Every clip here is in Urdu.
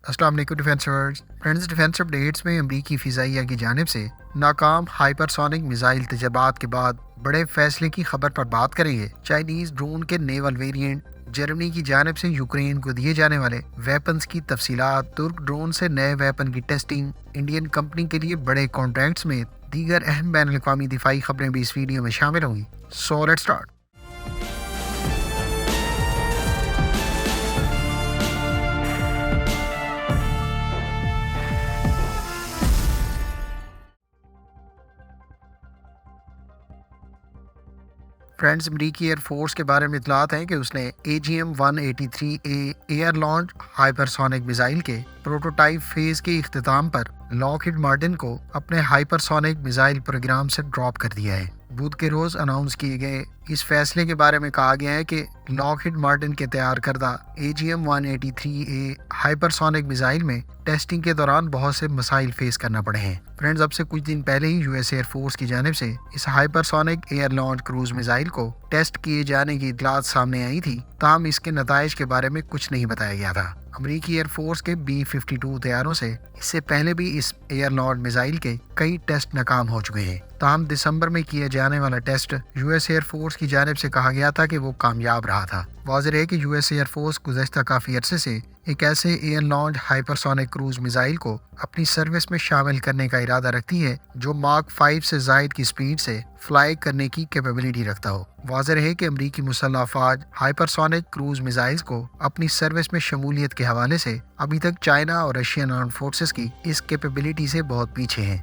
السلام علیکم فرینڈز، ڈیفینس اپڈیٹس میں امریکی فضائیہ کی جانب سے ناکام ہائپرسونک میزائل تجربات کے بعد بڑے فیصلے کی خبر پر بات کریں گے۔ چائنیز ڈرون کے نیول ویریئنٹ، جرمنی کی جانب سے یوکرین کو دیے جانے والے ویپنز کی تفصیلات، ترک ڈرون سے نئے ویپن کی ٹیسٹنگ، انڈین کمپنی کے لیے بڑے کانٹریکٹس میں دیگر اہم بین الاقوامی دفاعی خبریں بھی اس ویڈیو میں شامل ہوں گی۔ So let's start. فرینڈز، امریکی ایئر فورس کے بارے میں اطلاعات ہیں کہ اس نے AGM-183A ایئر لانچ ہائپرسونک میزائل کے پروٹوٹائپ فیز کے اختتام پر لاک ہیڈ مارٹن کو اپنے ہائپرسونک میزائل پروگرام سے ڈراپ کر دیا ہے۔ بدھ کے روز اناؤنس کیے گئے اس فیصلے کے بارے میں کہا گیا ہے کہ لاک ہیڈ مارٹن کے تیار کردہ AGM-183A ہائپرسونک میزائل میں ٹیسٹنگ کے دوران بہت سے مسائل فیس کرنا پڑے ہیں۔ فرینڈز، اب سے کچھ دن پہلے ہی US ایئر فورس کی جانب سے اس ہائپرسونک ایئر لانچ کروز میزائل کو ٹیسٹ کیے جانے کی اطلاعات سامنے آئی تھی، تاہم اس کے نتائج کے بارے میں کچھ نہیں بتایا گیا تھا۔ امریکی ایئر فورس کے B-52 طیاروں سے اس سے پہلے بھی اس ایئر لانچ میزائل کے کئی ٹیسٹ ناکام ہو چکے ہیں، تاہم دسمبر میں کیے جانے والا ٹیسٹ US ایئر فورس کی جانب سے کہا گیا تھا کہ وہ کامیاب رہا تھا۔ واضح ہے کہ US ایئر فورس گزشتہ کافی عرصے سے ایک ایسے ایئر لانچ ہائپرسونک کروز میزائل کو اپنی سروس میں شامل کرنے کا ارادہ رکھتی ہے جو ماک 5 سے زائد کی سپیڈ سے فلائی کرنے کی کیپیبلٹی رکھتا ہو۔ واضح ہے کہ امریکی مسلح افواج ہائپرسونک کروز میزائلز کو اپنی سروس میں شمولیت کے حوالے سے ابھی تک چائنا اور رشین آرمڈ فورسز کی اس کیپیبلٹی سے بہت پیچھے ہیں۔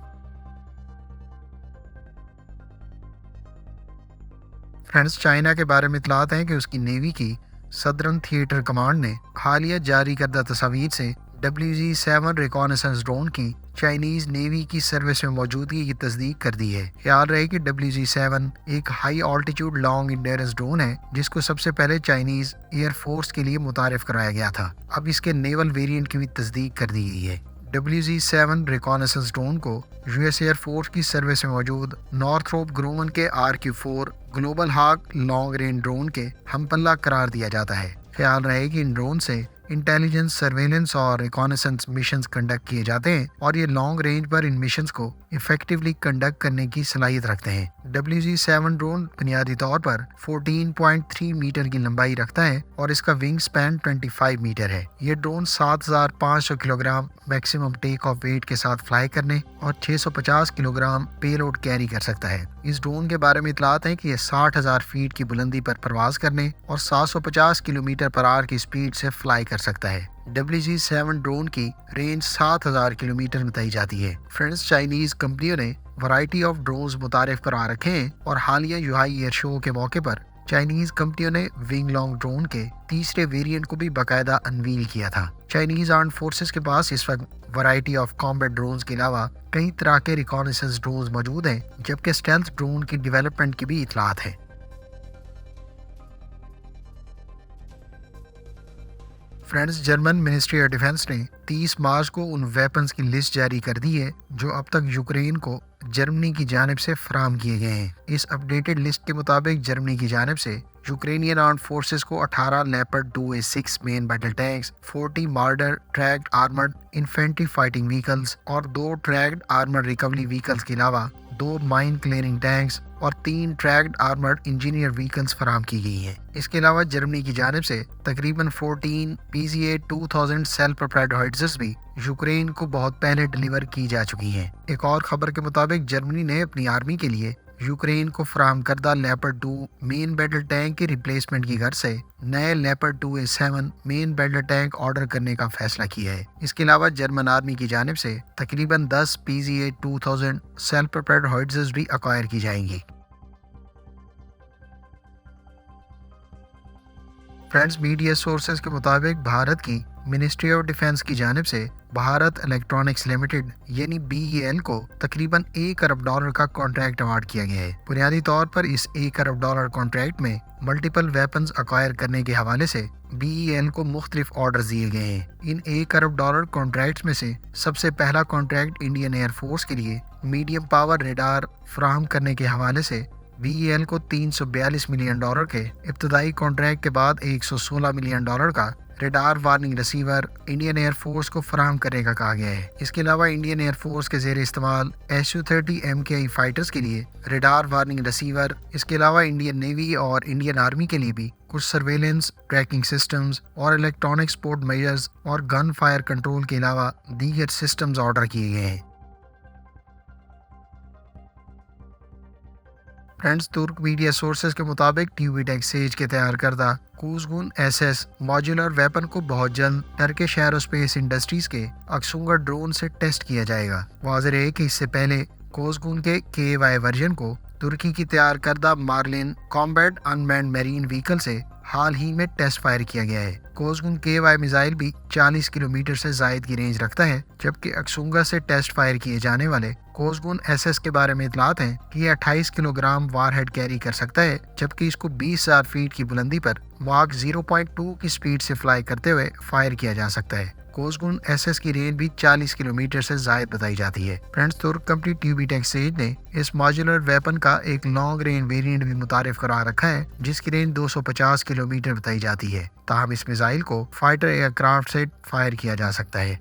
فرینڈز، چائنا کے بارے میں اطلاعات ہیں کہ اس کی نیوی کی صدرن تھیٹر کمانڈ نے حالیہ جاری کردہ تصاویر سے WZ-7 ریکانیسنس ڈرون کی چائنیز نیوی کی سروس میں موجودگی کی تصدیق کر دی ہے۔ خیال رہے کہ WZ-7 ایک ہائی آلٹیٹیوڈ لانگ انڈیرنس ڈرون ہے جس کو سب سے پہلے چائنیز ایئر فورس کے لیے متعارف کرایا گیا تھا۔ اب اس کے نیول ویریئنٹ کی بھی تصدیق کر دی گئی ہے۔ WZ-7 ریکانیسنس ڈرون کو US ایئر فورس کی سروس میں موجود نارتھروپ گرومن کے RQ-4 Global Hawk long range drone کے ہم پلہ قرار دیا جاتا ہے۔ خیال رہے کہ ان ڈرون سے انٹیلیجنس، سرویلنس اور ریکانیسنس مشنز کنڈکٹ کیے جاتے ہیں اور یہ لانگ رینج پر ان مشنز کو افیکٹولی کنڈکٹ کرنے کی صلاحیت رکھتے ہیں۔ WZ-7 ڈرون بنیادی طور پر 14.3 میٹر کی لمبائی رکھتا ہے اور اس کا ونگ سپین 25 میٹر ہے۔ یہ drone 7500 kilogram maximum take off weight کے ساتھ فلائی کرنے اور 650 کلوگرام پے لوڈ کیری کر سکتا ہے۔ اس ڈرون کے بارے میں اطلاعات ہیں کہ یہ 60,000 فیٹ کی بلندی پر پرواز کرنے اور 750 کلومیٹر پر آور کی سپیڈ سے فلائی کر سکتا ہے۔ WZ-7 ڈرون کی رینج 7000 کلومیٹر بتائی جاتی ہے۔ فرینڈز، چائنیز کمپنیوں نے ورائٹی آف ڈرونز متعارف کرا رکھے ہیں اور حالیہ یوہائی ایئر شو کے موقع پر چائنیز کمپنیوں نے ونگ لانگ ڈرون کے تیسرے ویریئنٹ کو بھی باقاعدہ انویل کیا تھا۔ چائنیز آرمڈ فورسز کے پاس اس وقت ورائٹی آف کامبیٹ ڈرونز کے علاوہ کئی طرح کے ریکانیسنس ڈرونز موجود ہیں، جبکہ اسٹیلتھ ڈرون کی ڈیولپمنٹ کی بھی اطلاعات ہیں۔ Friends, German ministry of defence نے 30 مارچ کو ان ویپنز کی لسٹ جاری کر دی ہے جو اب تک یوکرین کو جرمنی کی جانب سے فراہم کیے گئے ہیں۔ اس اپڈیٹڈ لسٹ کے مطابق جرمنی کی جانب سے یوکرینین آرمڈ فورسز کو 18 Leopard 2A6 main battle tanks, 40 Marder tracked armoured infantry fighting vehicles اور 2 ٹریکڈ آرمرڈ ریکوری وہیکلز کے علاوہ 2 مائن کلیئرنگ ٹینکس اور 3 ٹریکڈ آرمرڈ انجینئر وہیکلز فراہم کی گئی ہیں۔ اس کے علاوہ جرمنی کی جانب سے تقریباً 14 PZA-2000 سیلف پروپیلڈ ہوئٹزرز بھی یوکرین کو بہت پہلے ڈیلیور کی جا چکی ہیں۔ ایک اور خبر کے مطابق جرمنی نے اپنی آرمی کے لیے یوکرین کو فراہم کردہ لیپرڈ 2 مین بیٹل ٹینک کی ریپلیسمنٹ کی غرض سے نئے لیپرڈ 2A7 مین بیٹل ٹینک آرڈر کرنے کا فیصلہ کیا ہے۔ اس کے علاوہ جرمن آرمی کی جانب سے تقریباً 10 PZA-2000 سیلف پروپیلڈ ہوئٹزرز بھی ایکوائر کی جائیں گی۔ فرینڈز، میڈیا سورسز کے مطابق بھارت کی منسٹری آف ڈیفنس کی جانب سے بھارت الیکٹرانکس لمیٹڈ یعنی BEL کو تقریباً $1 ارب کا کانٹریکٹ ایوارڈ کیا گیا ہے۔ بنیادی طور پر اس $1 ارب کانٹریکٹ میں ملٹیپل ویپنز ایکوائر کرنے کے حوالے سے BEL کو مختلف آرڈرز دیے گئے ہیں۔ ان $1 ارب کانٹریکٹس میں سے سب سے پہلا کانٹریکٹ انڈین ایئر فورس کے لیے میڈیم پاور ریڈار فراہم کرنے کے حوالے سے BEL کو $342 ملین کے ابتدائی کانٹریکٹ کے بعد $116 ملین کا radar warning receiver Indian air force کو فراہم کرنے کا کہا گیا ہے۔ اس کے علاوہ انڈین ایئر فورس کے زیر استعمال Su-30 MKI فائٹرز کے لیے ریڈار وارننگ ریسیور، اس کے علاوہ انڈین نیوی اور انڈین آرمی کے لیے بھی کچھ سرویلنس، ٹریکنگ سسٹمز اور الیکٹرانک سپورٹ میجرز اور گن فائر کنٹرول کے علاوہ دیگر سسٹمز آرڈر کیے گئے ہیں۔ فرینڈز، ترک میڈیا سورسز کے مطابق ٹیوبی ٹیک سیج کے تیار کردہ کوزگون SS ماڈیولر ویپن کو بہت جلد ٹرکش ایروسپیس انڈسٹریز کے اکسونگا ڈرون سے ٹیسٹ کیا جائے گا۔ واضح ہے کہ اس سے پہلے کوزگون کے KY ورژن کو ترکی کی تیار کردہ مارلن کامبیٹ انمینڈ میرین وہیکل سے حال ہی میں ٹیسٹ فائر کیا گیا ہے۔ کوزگون KY میزائل بھی 40 کلومیٹر سے زائد کی رینج رکھتا ہے، جبکہ اکسونگا سے ٹیسٹ فائر کیے جانے والے کوزگون SS کے بارے میں اطلاعات ہیں کہ یہ 28 kilo gram war ahead carry کر سکتا ہے، جبکہ اس کو 20,000 فیٹ کی بلندی پر ماک 0.2 کی سپیڈ سے فلائی کرتے ہوئے فائر کیا جا سکتا ہے۔ کوزگون SS کی رینج بھی 40 کلومیٹر سے زائد بتائی جاتی ہے۔ فرینڈز، ترک کمپنی ٹیوبی ٹیک سیج نے اس ماڈیولر ویپن کا ایک لانگ رینج ویریئنٹ بھی متعارف کرا رکھا ہے، جس کی رینج 250 کلومیٹر بتائی جاتی ہے، تاہم اس میزائل کو فائٹر ایئر کرافٹ سے فائر کیا جا سکتا ہے۔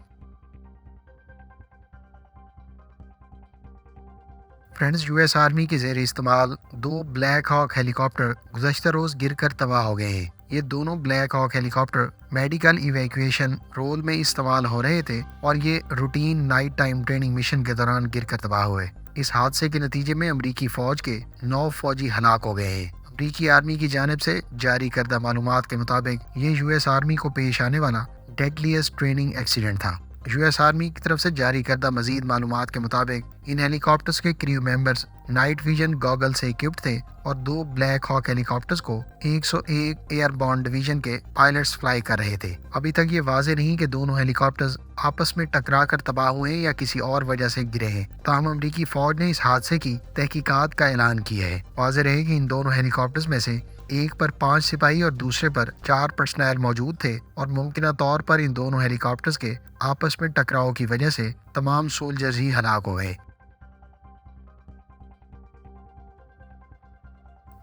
فرینڈز، US آرمی کے زیر استعمال 2 بلیک ہاک ہیلی کاپٹر گزشتہ روز گر کر تباہ ہو گئے ہیں۔ یہ دونوں بلیک ہاک ہیلی کاپٹر میڈیکل ایویکویشن رول میں استعمال ہو رہے تھے اور یہ routine night time training mission کے دوران گر کر تباہ ہوئے۔ اس حادثے کے نتیجے میں امریکی فوج کے 9 فوجی ہلاک ہو گئے ہیں۔ امریکی آرمی کی جانب سے جاری کردہ معلومات کے مطابق یہ US آرمی کو پیش آنے والا ڈیڈلیسٹ ٹریننگ ایکسیڈنٹ تھا۔ US آرمی کی طرف سے جاری کردہ مزید معلومات کے مطابق ان ہیلی کاپٹرز کے کریو ممبرز نائٹ ویژن گاگل سے اکوپڈ تھے اور 2 بلیک ہاک ہیلی کاپٹرز کو 101 ایئر بورن ڈویژن کے پائلٹس فلائی کر رہے تھے۔ ابھی تک یہ واضح نہیں کہ دونوں ہیلی کاپٹرز آپس میں ٹکرا کر تباہ ہوئے یا کسی اور وجہ سے گرے ہیں، تاہم امریکی فوج نے اس حادثے کی تحقیقات کا اعلان کیا ہے۔ واضح رہے کہ ان دونوں ہیلی کاپٹرز میں سے ایک پر 5 سپاہی اور دوسرے پر 4 پرسنل موجود تھے اور ممکنہ طور پر ان دونوں ہیلی کاپٹرز کے آپس میں ٹکراؤ کی وجہ سے تمام سولجرز ہی ہلاک ہو گئے۔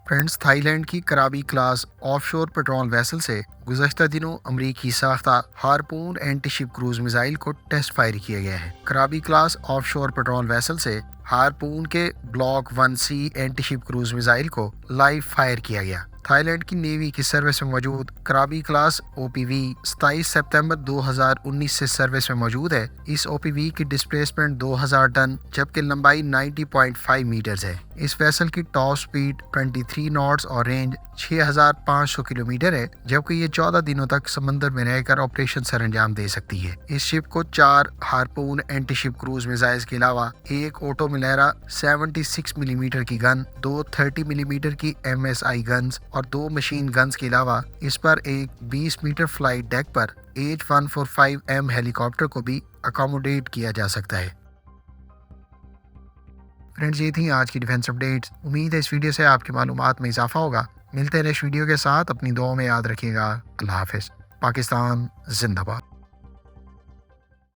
فرینڈز، تھائی لینڈ کی کرابی کلاس آف شور پیٹرول ویسل سے گزشتہ دنوں امریکی ساختہ ہارپون اینٹی شپ کروز میزائل کو ٹیسٹ فائر کیا گیا ہے۔ کرابی کلاس آف شور پیٹرول ویسل سے ہارپون کے بلاک 1C اینٹی شپ کروز میزائل کو لائیو فائر کیا گیا۔ تھائی لینڈ کی نیوی کی سروس میں موجود کرابی کلاس OPV 27 سپتمبر 2019 سے سروس میں موجود ہے۔ اس OPV کی ڈسپلیسمنٹ 2000 ٹن جبکہ لمبائی 90.5 میٹرز ہے۔ اس ویسل کی ٹاپ سپیڈ 23 ناٹس اور رینج 6500 کلومیٹر ہے، جبکہ یہ 14 دنوں تک سمندر میں رہ کر آپریشن سر انجام دے سکتی ہے۔ اس شپ کو 4 ہارپون اینٹی شپ کروز میزائلز کے علاوہ ایک اوٹو ملیرا 76 ملی میٹر کی گن، 2 30 ملی میٹر کی MSI گنز اور 2 مشین گنز کے علاوہ اس پر ایک 20 میٹر فلائٹ ڈیک پر H-145M ہیلی کاپٹر کو بھی اکاموڈیٹ کیا جا سکتا ہے۔ فرینڈز، یہ تھی آج کی ڈیفنس اپڈیٹس۔ امید ہے اس ویڈیو سے آپ کی معلومات میں اضافہ ہوگا۔ ملتے ہیں نیکسٹ ویڈیو کے ساتھ، اپنی دعاؤں میں یاد رکھیے گا۔ اللہ حافظ۔ پاکستان زندہ باد۔